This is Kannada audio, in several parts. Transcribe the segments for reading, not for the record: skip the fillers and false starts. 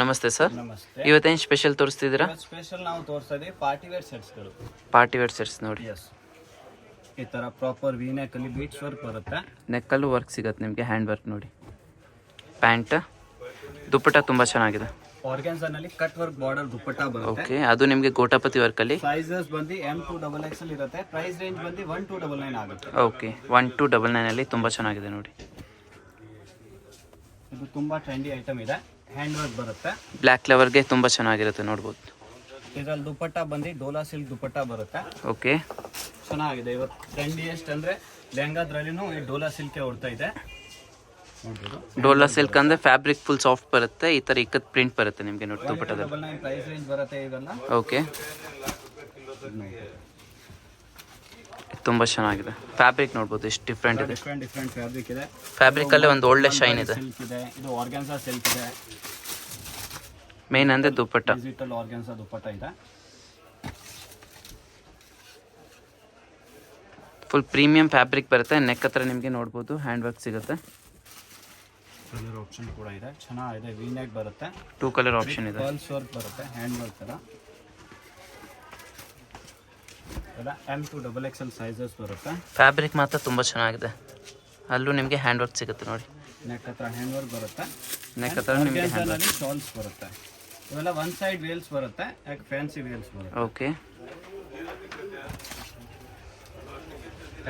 ನಮಸ್ತೆ ಸರ್. ನಮಸ್ತೆ. ಇವತ್ತೇನು ಸ್ಪೆಷಲ್ ತೋರಿಸ್ತಿದ್ದೀರಾ? ಸ್ಪೆಷಲ್ ನಾವು ತೋರಿಸ್ತಾ ಇದೀವಿ ಪಾರ್ಟಿ ವೇರ್ ಸೆಟ್ಸ್ಗಳು. ಪಾರ್ಟಿ ವೇರ್ ಸೆಟ್ಸ್ ನೋಡಿ. ಎಸ್, ಈ ಥರ ಪ್ರಾಪರ್ ವಿ ನೆಕ್ ಅಲ್ಲಿ ಬೀಟ್ಸ್ ವರ್ಕ್ ಬರುತ್ತೆ. ನೆಕ್ಕಲ್ಲೂ ವರ್ಕ್ ಸಿಗುತ್ತೆ ನಿಮಗೆ, ಹ್ಯಾಂಡ್ ವರ್ಕ್ ನೋಡಿ. ಪ್ಯಾಂಟ್, ದುಪ್ಪಟ್ಟ ತುಂಬ ಚೆನ್ನಾಗಿದೆ. ಆರ್ಗನ್ಸಾನಲ್ಲಿ ಕಟ್ ವರ್ಕ್ ಬಾರ್ಡರ್ ದುಪ್ಪಟ್ಟ ಬರುತ್ತೆ. ಓಕೆ, ಅದು ನಿಮಗೆ ಗೋಟಾಪತಿ ವರ್ಕಲ್ಲಿ. ಸೈಜಸ್ ಬಂದು M2XXL ಇರುತ್ತೆ. ಪ್ರೈಸ್ ರೇಂಜ್ ಬಂದು 1299 ಆಗುತ್ತೆ. ಓಕೆ, 1299 ತುಂಬ ಚೆನ್ನಾಗಿದೆ ನೋಡಿ. ಇದು ತುಂಬಾ ಟ್ರೆಂಡಿ ಐಟಮ್ ಇದೆ. ಹ್ಯಾಂಡ್ ವರ್ಕ್ ಬರುತ್ತೆ. ಬ್ಲ್ಯಾಕ್ ಲೆವರ್ಗೆ ತುಂಬ ಚೆನ್ನಾಗಿರುತ್ತೆ ನೋಡ್ಬೋದು. ಇದರಲ್ಲಿ ದುಪ್ಪಟ್ಟ ಬಂದು ಡೋಲಾ ಸಿಲ್ಕ್ ದುಪ್ಪಟ್ಟ ಬರುತ್ತೆ. ಓಕೆ, ಚೆನ್ನಾಗಿದೆ. ಇವತ್ತು ಟ್ರೆಂಡಿಯೆಸ್ಟ್ ಅಂದ್ರೆ ಲೆಹಂಗಾದ್ರಲ್ಲಿನೂ ಈ ಡೋಲಾ ಸಿಲ್ಕೆ ಹೊಡ್ತಾ ಇದೆ. ಡೋಲಾ ಸಿಲ್ಕ್ ಅಂದರೆ ಫ್ಯಾಬ್ರಿಕ್ ಫುಲ್ ಸಾಫ್ಟ್ ಬರುತ್ತೆ. ಈ ಥರ ಇಕ್ಕತ್ ಪ್ರಿಂಟ್ ಬರುತ್ತೆ ನಿಮಗೆ ನೋಡಿ ದುಪ್ಪಟ್ಟದಲ್ಲಿ. 1299 ಪ್ರೈಸ್ ರೇಂಜ್ ಬರುತ್ತೆ ಇವೆಲ್ಲ. ಓಕೆ, ತುಂಬ ಚೆನ್ನಾಗಿದೆ. ಫ್ಯಾಬ್ರಿಕ್ ನೋಡ್ಬೋದು ಎಷ್ಟು ಡಿಫ್ರೆಂಟ್ ಇದೆ. ಡಿಫ್ರೆಂಟ್ ಫ್ಯಾಬ್ರಿಕ್ ಇದೆ. ಫ್ಯಾಬ್ರಿಕಲ್ಲೇ ಒಂದು ಒಳ್ಳೆ ಶೈನ್ ಇದೆ. ಸಿಲ್ಕ್ ಇದೆ, ಇದು ಆರ್ಗಾನ್ಸಾ ಸಿಲ್ಕ್ ಇದೆ. ಮೇನ್ ಅಂದರೆ ದುಪ್ಪಟ್ಟ. ಡಿಜಿಟಲ್ ಆರ್ಗಾನ್ಸಾ ದುಪ್ಪಟ್ಟ ಇದೆ. ಫುಲ್ ಪ್ರೀಮಿಯಂ ಫ್ಯಾಬ್ರಿಕ್ ಬರುತ್ತೆ. ನೆಕ್ ಹತ್ರ ನಿಮಗೆ ನೋಡ್ಬೋದು ಹ್ಯಾಂಡ್ ವರ್ಕ್ ಸಿಗುತ್ತೆ. ಕಲರ್ ಆಪ್ಷನ್ ಕೂಡ ಇದೆ, ಚೆನ್ನಾಗಿದೆ. ವಿ ನೆಕ್ ಬರುತ್ತೆ. 2 ಕಲರ್ ಆಪ್ಷನ್ ಇದೆ. ಪರ್ಲ್ಸ್ ವರ್ಕ್ ಬರುತ್ತೆ, ಹ್ಯಾಂಡ್ ವರ್ಕ್ ತರ. ಎಲ್ಲ M2XXL ಸೈಜಸ್ ಬರುತ್ತೆ. ಫ್ಯಾಬ್ರಿಕ್ ಮಾತ್ರ ತುಂಬ ಚೆನ್ನಾಗಿದೆ. ಅಲ್ಲೂ ನಿಮಗೆ ಹ್ಯಾಂಡ್ ವರ್ಕ್ ಸಿಗುತ್ತೆ ನೋಡಿ. ನೆಕ್ ಹತ್ರ ಹ್ಯಾಂಡ್ ವರ್ಕ್ ಬರುತ್ತೆ. ನೆಕ್ ಹತ್ರ ನಿಮಗೆ ಹ್ಯಾಂಡ್ ವರ್ಕ್. ಶಾಲ್ಸ್ ಬರುತ್ತೆ. ಇವೆಲ್ಲ ಒನ್ ಸೈಡ್ ವೇಲ್ಸ್ ಬರುತ್ತೆ, ಯಾಕೆ ಫ್ಯಾನ್ಸಿ ವೇಲ್ಸ್ ಬರುತ್ತೆ. Okay,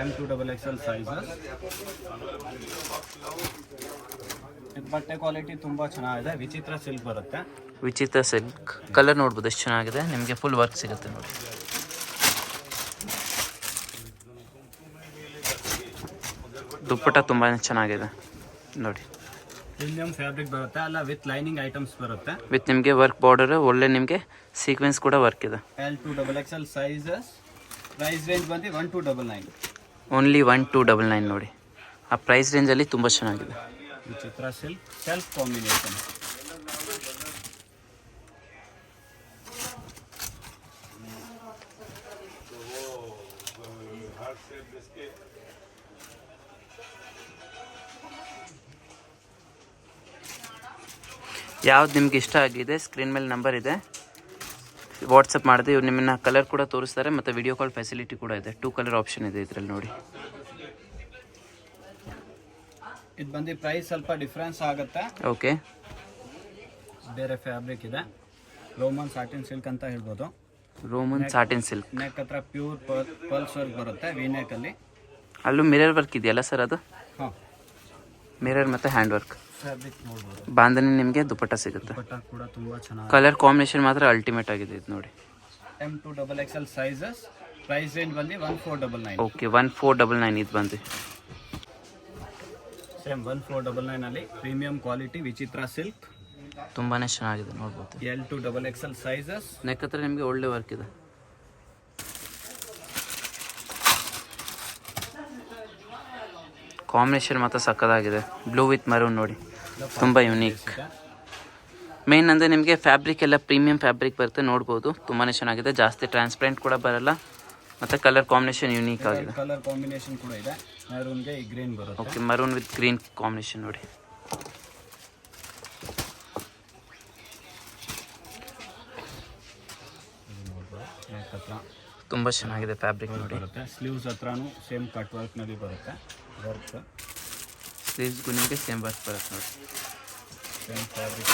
M2XXL sizes. ಬಟ್ಟೆ ಕ್ವಾಲಿಟಿ ತುಂಬಾ ಚೆನ್ನಾಗಿದೆ. ವಿಚಿತ್ರ ಸಿಲ್ಕ್ ಬರುತ್ತೆ. ವಿಚಿತ್ರ ಸಿಲ್ಕ್ ಕಲರ್ ನೋಡ್ಬೋದು ಎಷ್ಟು ಚೆನ್ನಾಗಿದೆ. ನಿಮಗೆ ಫುಲ್ ವರ್ಕ್ ಸಿಗುತ್ತೆ ನೋಡಿ. ದುಪ್ಪಟ್ಟ ತುಂಬಾ ಚೆನ್ನಾಗಿದೆ ನೋಡಿ. ಪ್ರೀಮಿಯಂ ಫ್ಯಾಬ್ರಿಕ್ ಬರುತ್ತೆ, ಅಲ್ಲ ವಿತ್ ಲೈನಿಂಗ್ ಐಟಮ್ಸ್ ಬರುತ್ತೆ. ವಿತ್ ನಿಮಗೆ ವರ್ಕ್ ಬಾರ್ಡರ್, ಒಳ್ಳೆ ನಿಮಗೆ ಸೀಕ್ವೆನ್ಸ್ ಕೂಡ ವರ್ಕ್ ಇದೆ. L2XXL sizes. ಪ್ರೈಸ್ ರೇಂಜ್ ಬಂದು 1299. ಓನ್ಲಿ 1299 ನೋಡಿ. ಆ ಪ್ರೈಸ್ ರೇಂಜಲ್ಲಿ ತುಂಬ ಚೆನ್ನಾಗಿದೆ. ವಿಚಿತ್ರ ಸಿಲ್ಕ್ ಸೆಲ್ಫ್ ಕಾಂಬಿನೇಷನ್. ಯಾವ್ದು ನಿಮ್ಗೆ ಇಷ್ಟ ಆಗಿದೆ ಸ್ಕ್ರೀನ್ ಮೇಲೆ ನಂಬರ್ ಇದೆ, ವಾಟ್ಸಪ್ ಮಾಡಿದೆ. ಇವ್ರು ನಿಮ್ಮನ್ನ ಕಲರ್ ಕೂಡ ತೋರಿಸ್ತಾರೆ ಮತ್ತು ವಿಡಿಯೋ ಕಾಲ್ ಫೆಸಿಲಿಟಿ ಕೂಡ ಇದೆ. 2 ಕಲರ್ ಆಪ್ಷನ್ ಇದೆ ಇದರಲ್ಲಿ ನೋಡಿ. ಇದು ಬಂದು ಪ್ರೈಸ್ ಸ್ವಲ್ಪ ಡಿಫ್ರೆನ್ಸ್ ಆಗುತ್ತೆ. ಓಕೆ, ಬೇರೆ ಫ್ಯಾಬ್ರಿಕ್ ಇದೆ. ರೋಮನ್ ಸಾಟಿನ್ ಸಿಲ್ಕ್ ಅಂತ ಹೇಳ್ಬೋದು. Roman satin silk. ನೆಕ್ ಹತ್ರ ಪ್ಯೂರ್ ಪಲ್ಸ್ ವರ್ಕ್ ಬರುತ್ತೆ ವಿ ನೆಕ್ ಅಲ್ಲಿ. ಅಲ್ಲೂ ಮಿರರ್ ವರ್ಕ್ ಇದೆಯಲ್ಲ ಸರ್, ಅದು ಹಾಂ, ಮಿರರ್ ಮತ್ತು ಹ್ಯಾಂಡ್ ವರ್ಕ್. ಫ್ಯಾಬ್ರಿಕ್ ನೋಡ್ಬೋದು. ಬಾಂಧನಿ ನಿಮಗೆ ದುಪ್ಪಟ್ಟ ಸಿಗುತ್ತೆ. ದುಪ್ಪಟ್ಟ ಕೂಡ ತುಂಬಾ ಚೆನ್ನಾಗಿ. ಕಲರ್ ಕಾಂಬಿನೇಷನ್ ಮಾತ್ರ ಅಲ್ಟಿಮೇಟ್ ಆಗಿದೆ ಇದು ನೋಡಿ. M2XXL sizes. ಪ್ರೈಸ್ ರೇಂಜ್ ಬಂದು 1499. ಓಕೆ, 1499 ಇದು ಬಂದು ಸೇಮ್ 1499 ಅಲ್ಲಿ ಪ್ರೀಮಿಯಂ ಕ್ವಾಲಿಟಿ ವಿಚಿತ್ರ ಸಿಲ್ಕ್. ತುಂಬಾ ಚೆನ್ನಾಗಿದೆ ನೋಡ್ಬೋದು. L2XXL sizes. ನೆಕ್ ಹತ್ರ ನಿಮಗೆ ಒಳ್ಳೆ ವರ್ಕ್ ಇದೆ. ಕಾಂಬಿನೇಷನ್ ಮಾತ್ರ ಸಕ್ಕದಾಗಿದೆ. ಬ್ಲೂ ವಿತ್ ಮರೂನ್ ನೋಡಿ, ತುಂಬ ಯುನೀಕ್. ಮೇನ್ ಅಂದರೆ ನಿಮಗೆ ಫ್ಯಾಬ್ರಿಕ್ ಎಲ್ಲ ಪ್ರೀಮಿಯಂ ಫ್ಯಾಬ್ರಿಕ್ ಬರುತ್ತೆ ನೋಡ್ಬೋದು. ತುಂಬಾ ಚೆನ್ನಾಗಿದೆ. ಜಾಸ್ತಿ ಟ್ರಾನ್ಸ್ಪರೆಂಟ್ ಕೂಡ ಬರಲ್ಲ ಮತ್ತು ಕಲರ್ ಕಾಂಬಿನೇಷನ್ ಯುನೀಕ್ ಆಗಿದೆ. ಕಲರ್ ಕಾಂಬಿನೇಷನ್ ಕೂಡ ಇದೆ. ಮರೂನ್ಗೆ ಈ ಗ್ರೀನ್ ಬರುತ್ತೆ. Okay, maroon with green combination ನೋಡಿ. ತುಂಬ ಚೆನ್ನಾಗಿದೆ ಫ್ಯಾಬ್ರಿಕ್ ನೋಡಿ. ಬರುತ್ತೆ. ಸ್ಲೀವ್ಸ್ ಹತ್ರನೂ ಸೇಮ್ ಕಟ್ ವರ್ಕ್ನಲ್ಲಿ ಬರುತ್ತೆ. ವರ್ಕ್ ಸ್ಲೀವ್ಸ್ಗೂ ನಿಮಗೆ ಸೇಮ್ ವರ್ಕ್ ಬರುತ್ತೆ ನೋಡಿ. Same fabric.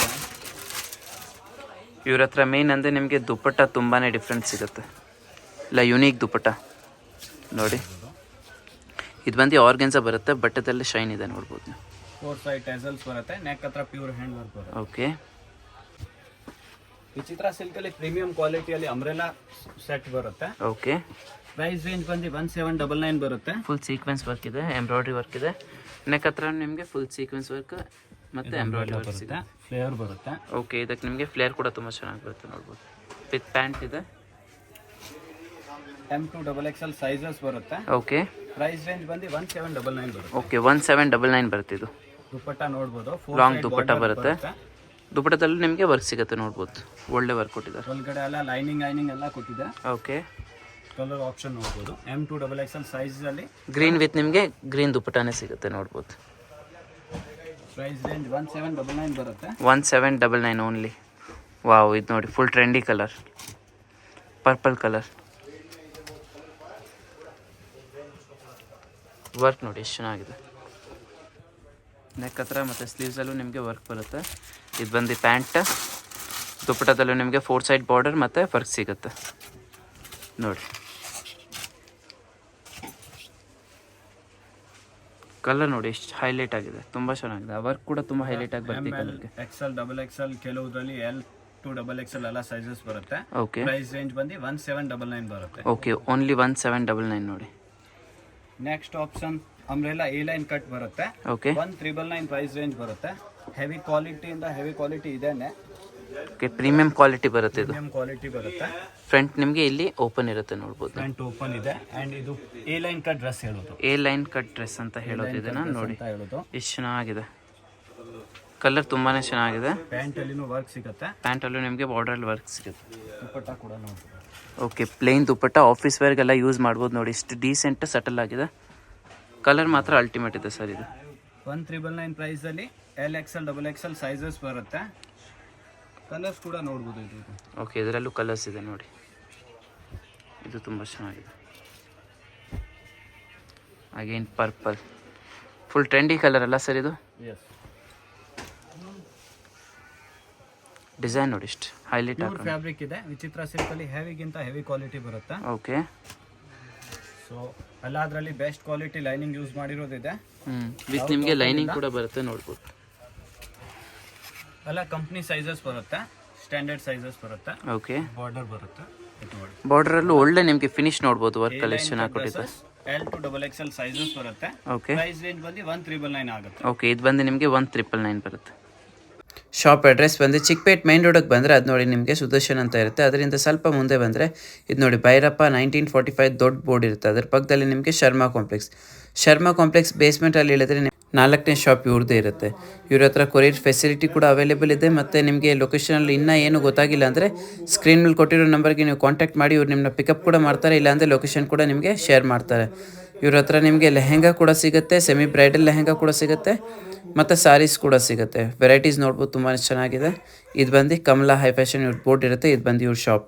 ಇವ್ರ ಹತ್ರ ಮೇನ್ ಅಂದರೆ ನಿಮಗೆ ದುಪ್ಪಟ್ಟ ತುಂಬಾ ಡಿಫ್ರೆಂಟ್ ಸಿಗುತ್ತೆ. ಇಲ್ಲ ಯುನೀಕ್ ದುಪ್ಪಟ್ಟ ನೋಡಿ. ಇದು ಬಂದು ಆರ್ಗೆನ್ಸಾ ಬರುತ್ತೆ, ಬಟ್ಟೆದಲ್ಲಿ ಶೈನ್ ಇದೆ ನೋಡ್ಬೋದು ನೀವು. 4 ಸೈಡ್ ಟೆಸಲ್ಸ್ ಬರುತ್ತೆ. ನೆಕ್ ಹತ್ರ ಪ್ಯೂರ್ ಹ್ಯಾಂಡ್ ವರ್ಕ್ ಬರುತ್ತೆ. ಓಕೆ, ವಿಚಿತ್ರ ಸಿಲ್ಕ್ ಅಲ್ಲಿ ಪ್ರೀಮಿಯಂ ಕ್ವಾಲಿಟಿಯಲ್ಲಿ ಅಂಬ್ರೆಲಾ ಸೆಟ್ ಬರುತ್ತೆ. ಓಕೆ, ಪ್ರೈಸ್ ರೇಂಜ್ ಬಂದು 1799 ಬರುತ್ತೆ. ಫುಲ್ ಸೀಕ್ವೆನ್ಸ್ ವರ್ಕ್ ಇದೆ, ಎಂಬ್ರಾಯ್ಡ್ರಿ ವರ್ಕ್ ಇದೆ. ನೆಕ್ ಹತ್ರ ನಿಮಗೆ ಫುಲ್ ಸೀಕ್ವೆನ್ಸ್ ವರ್ಕ್ ಮತ್ತು ಎಂಬ್ರಾಯ್ಡ್ರಿ ವರ್ಕ್ ಇದೆ. ಫ್ಲೇವರ್ ಬರುತ್ತೆ. ಓಕೆ, ಇದಕ್ಕೆ ನಿಮಗೆ ಫ್ಲೇರ್ ಕೂಡ ತುಂಬ ಚೆನ್ನಾಗಿ ಬರುತ್ತೆ ನೋಡ್ಬೋದು. ವಿತ್ ಪ್ಯಾಂಟ್ ಇದೆ. M2XXL ಸೈಜಸ್ ಬರುತ್ತೆ. ಓಕೆ, ಪ್ರೈಸ್ ರೇಂಜ್ ಬಂದು 1799 ಬರುತ್ತೆ. ಓಕೆ, 1799 ಬರುತ್ತೆ. ಇದು ದುಪ್ಪಟ್ಟ ನೋಡ್ಬೋದು. ಲಾಂಗ್ ದುಪ್ಪಟ್ಟ ಬರುತ್ತೆ. ದುಪ್ಪಟ್ಟದಲ್ಲಿ ನಿಮಗೆ ವರ್ಕ್ ಸಿಗುತ್ತೆ ನೋಡ್ಬೋದು. ಒಳ್ಳೆ ವರ್ಕ್ ಕೊಟ್ಟಿದ್ದಾರೆ. ಒಳಗಡೆ ಎಲ್ಲ ಲೈನಿಂಗ್ ಎಲ್ಲ ಕೊಟ್ಟಿದೆ. ಓಕೆ, ಕಲರ್ ಆಪ್ಷನ್ ನೋಡ್ಬೋದು. M2XXL ಸೈಜ್ ಅಲ್ಲಿ ಗ್ರೀನ್ ವಿತ್ ನಿಮಗೆ ಗ್ರೀನ್ ದುಪ್ಪಟ್ಟನೇ ಸಿಗುತ್ತೆ ನೋಡ್ಬೋದು. ಪ್ರೈಸ್ ರೇಂಜ್ 1799 ಬರುತ್ತೆ. 1799 ಓನ್ಲಿ. ವಾವ್, ಇದು ನೋಡಿ full trendy colour, purple colour. Work ನೋಡಿ ಎಷ್ಟು ಚೆನ್ನಾಗಿದೆ. ನೆಕ್ ಹತ್ರ ಮತ್ತು ಸ್ಲೀವ್ಸಲ್ಲೂ ನಿಮಗೆ ವರ್ಕ್ ಬರುತ್ತೆ. ಇದು ಬಂದು ಪ್ಯಾಂಟ್. ದುಪ್ಪಟ್ಟದಲ್ಲೂ ನಿಮಗೆ 4 ಸೈಡ್ ಬಾರ್ಡರ್ ಮತ್ತು ವರ್ಕ್ ಸಿಗುತ್ತೆ ನೋಡಿ. ಕಲರ್ ನೋಡಿ ಎಷ್ಟು ಹೈಲೈಟ್ ಆಗಿದೆ, ತುಂಬ ಚೆನ್ನಾಗಿದೆ. ಆ ವರ್ಕ್ ಕೂಡ ತುಂಬ ಹೈಲೈಟ್ ಆಗಿ ಬರ್ತಿದೆ ಕಲರ್ಗೆ. XL, XXL, ಕೆಲವುದ್ರಲ್ಲಿ L to XXL ಎಲ್ಲ ಸೈಜಸ್ ಬರುತ್ತೆ. ಓಕೆ, ಪ್ರೈಸ್ ರೇಂಜ್ ಬಂದು 1799 ಬರುತ್ತೆ. ಓಕೆ, ಓನ್ಲಿ 1799 ನೋಡಿ. Next option umbrella A line cut ಬರುತ್ತೆ. ಓಕೆ, 1999 ಪ್ರೈಸ್ ರೇಂಜ್ ಬರುತ್ತೆ. ಹೆವಿ ಕ್ವಾಲಿಟಿಯಿಂದ ಹೆವಿ ಕ್ವಾಲಿಟಿ ಇದೇನೆ. ಓಕೆ, ಪ್ರೀಮಿಯಂ ಕ್ವಾಲಿಟಿ ಬರುತ್ತೆ ಇದು. ಪ್ರೀಮಿಯಂ ಕ್ವಾಲಿಟಿ ಬರುತ್ತೆ. ಫ್ರಂಟ್ ನಿಮಗೆ ಇಲ್ಲಿ ಓಪನ್ ಇರುತ್ತೆ ನೋಡ್ಬೋದು. ಫ್ರಂಟ್ ಓಪನ್ ಇದೆ ಅಂಡ್ ಇದು ಎ ಲೈನ್ ಕಟ್ ಡ್ರೆಸ್ ಹೇಳೋದು. ಎ ಲೈನ್ ಕಟ್ ಡ್ರೆಸ್ ಅಂತ ಹೇಳೋದು ಇದನ್ನ ನೋಡಿ. ಅಂತ ಹೇಳೋದು. ಎಷ್ಟು ಚೆನ್ನಾಗಿದೆ, ಕಲರ್ ತುಂಬಾನೇ ಚೆನ್ನಾಗಿದೆ. ಪ್ಯಾಂಟ್ ಅಲ್ಲಿನೂ ವರ್ಕ್ ಸಿಗುತ್ತೆ. ಪ್ಯಾಂಟಲ್ಲೂ ನಿಮಗೆ ಬಾರ್ಡ್ರಲ್ಲಿ ವರ್ಕ್ ಸಿಗುತ್ತೆ. ದುಪ್ಪಟ್ಟ ಕೂಡ ನೋಡ್ಬೋದು. ಓಕೆ, ಪ್ಲೇನ್ ದುಪ್ಪಟ್ಟ ಆಫೀಸ್ ವೇರ್ಗೆಲ್ಲ ಯೂಸ್ ಮಾಡ್ಬೋದು ನೋಡಿ. ಇಷ್ಟು ಡೀಸೆಂಟ್ ಸಟಲ್ ಆಗಿದೆ. ಕಲರ್ ಮಾತ್ರ ಅಲ್ಟಿಮೇಟ್ ಇದೆ ಸರ್. ಇದು 1999 ಪ್ರೈಸಲ್ಲಿ LXL, XXL ಸೈಜಸ್ ಬರುತ್ತೆ. ಕಲರ್ಸ್ ಕೂಡ ನೋಡ್ಬೋದು ಇದು. ಓಕೆ, ಇದರಲ್ಲೂ ಕಲರ್ಸ್ ಇದೆ ನೋಡಿ. ಇದು ತುಂಬ ಚೆನ್ನಾಗಿದೆ. Again purple, full trendy colour ಅಲ್ಲ ಸರ್ ಇದು. ಎಸ್, ಡಿಸೈನ್ ನೋಡಿ ಇಷ್ಟು ಹೈಲೈಟ್ ಪ್ಯೂರ್ ಫ್ಯಾಬ್ರಿಕ್ ಇದೆ. ವಿಚಿತ್ರ ಸಿಲ್ಕಲ್ಲಿ ಹೆವಿಗಿಂತ ಹೆವಿ ಕ್ವಾಲಿಟಿ ಬರುತ್ತೆ. ಓಕೆ, ಸೊ ಎಲ್ಲ ಅದರಲ್ಲಿ ಬೆಸ್ಟ್ ಕ್ವಾಲಿಟಿ ಲೈನಿಂಗ್ ಯೂಸ್ ಮಾಡಿರೋದಿದೆ. ವಿತ್ ನಿಮಗೆ ಲೈನಿಂಗ್ ಕೂಡ ಬರುತ್ತೆ ನೋಡ್ಬೋದು. ಎಲ್ಲ ಕಂಪ್ನಿ ಸೈಜಸ್ ಬರುತ್ತೆ, ಸ್ಟ್ಯಾಂಡರ್ಡ್ ಸೈಜಸ್ ಬರುತ್ತೆ. ಓಕೆ, ಬಾರ್ಡರ್ ಬರುತ್ತೆ. ಬಾರ್ಡರಲ್ಲೂ ಒಳ್ಳೆ ನಿಮಗೆ ಫಿನಿಶ್ ನೋಡ್ಬೋದು. ವರ್ಕಲ್ಲಿ ಎಷ್ಟು ಚೆನ್ನಾಗಿ ಕೊಟ್ಟಿದ್ದಾರೆ. L to XXL ಸೈಜಸ್ ಬರುತ್ತೆ. ಓಕೆ, ಪ್ರೈಸ್ ರೇಂಜ್ ಬಂದು 1999 ಆಗುತ್ತೆ. ಓಕೆ, ಇದು ಬಂದು ನಿಮಗೆ 1999 ಬರುತ್ತೆ. ಶಾಪ್ ಅಡ್ರೆಸ್ ಬಂದು ಚಿಕ್ಕಪೇಟ್ ಮೈನ್ ರೋಡಿಗೆ ಬಂದರೆ ಅದು ನೋಡಿ ನಿಮಗೆ ಸುದರ್ಶನ್ ಅಂತ ಇರುತ್ತೆ. ಅದರಿಂದ ಸ್ವಲ್ಪ ಮುಂದೆ ಬಂದರೆ ಇದು ನೋಡಿ ಭೈರಪ್ಪ 1945 ದೊಡ್ಡ ಬೋರ್ಡ್ ಇರುತ್ತೆ. ಅದರ ಪಕ್ಕದಲ್ಲಿ ನಿಮಗೆ ಶರ್ಮಾ ಕಾಂಪ್ಲೆಕ್ಸ್ ಬೇಸ್ಮೆಂಟಲ್ಲಿ ಇಳಿದ್ರೆ 4ನೇ ಶಾಪ್ ಇವ್ರದ್ದೇ ಇರುತ್ತೆ. ಇವ್ರ ಹತ್ರ ಕೊರಿಯರ್ ಫೆಸಿಲಿಟಿ ಕೂಡ ಅವೈಲೇಬಲ್ ಇದೆ. ಮತ್ತು ನಿಮಗೆ ಲೊಕೇಶನಲ್ಲಿ ಇನ್ನೂ ಏನು ಗೊತ್ತಾಗಿಲ್ಲ ಅಂದರೆ ಸ್ಕ್ರೀನ್ ಮೇಲೆ ಕೊಟ್ಟಿರೋ ನಂಬರ್ಗೆ ನೀವು ಕಾಂಟ್ಯಾಕ್ಟ್ ಮಾಡಿ ಇವ್ರು ನಿಮ್ಮನ್ನ ಪಿಕಪ್ ಕೂಡ ಮಾಡ್ತಾರೆ. ಇಲ್ಲಾಂದರೆ ಲೊಕೇಶನ್ ಕೂಡ ನಿಮಗೆ ಶೇರ್ ಮಾಡ್ತಾರೆ. ಇವ್ರ ಹತ್ರ ನಿಮಗೆ ಲೆಹೆಂಗಾ ಕೂಡ ಸಿಗುತ್ತೆ, ಸೆಮಿ ಬ್ರೈಡಲ್ ಲೆಹೆಂಗಾ ಕೂಡ ಸಿಗುತ್ತೆ, ಮತ್ತು ಸಾರೀಸ್ ಕೂಡ ಸಿಗುತ್ತೆ. ವೆರೈಟೀಸ್ ನೋಡ್ಬೋದು, ತುಂಬಾ ಚೆನ್ನಾಗಿದೆ. ಇದು ಬಂದು ಕಮಲಾ ಹೈ ಫ್ಯಾಷನ್ ಇವ್ರ ಬೋರ್ಡ್ ಇರುತ್ತೆ. ಇದು ಬಂದು ಇವ್ರ ಶಾಪ್.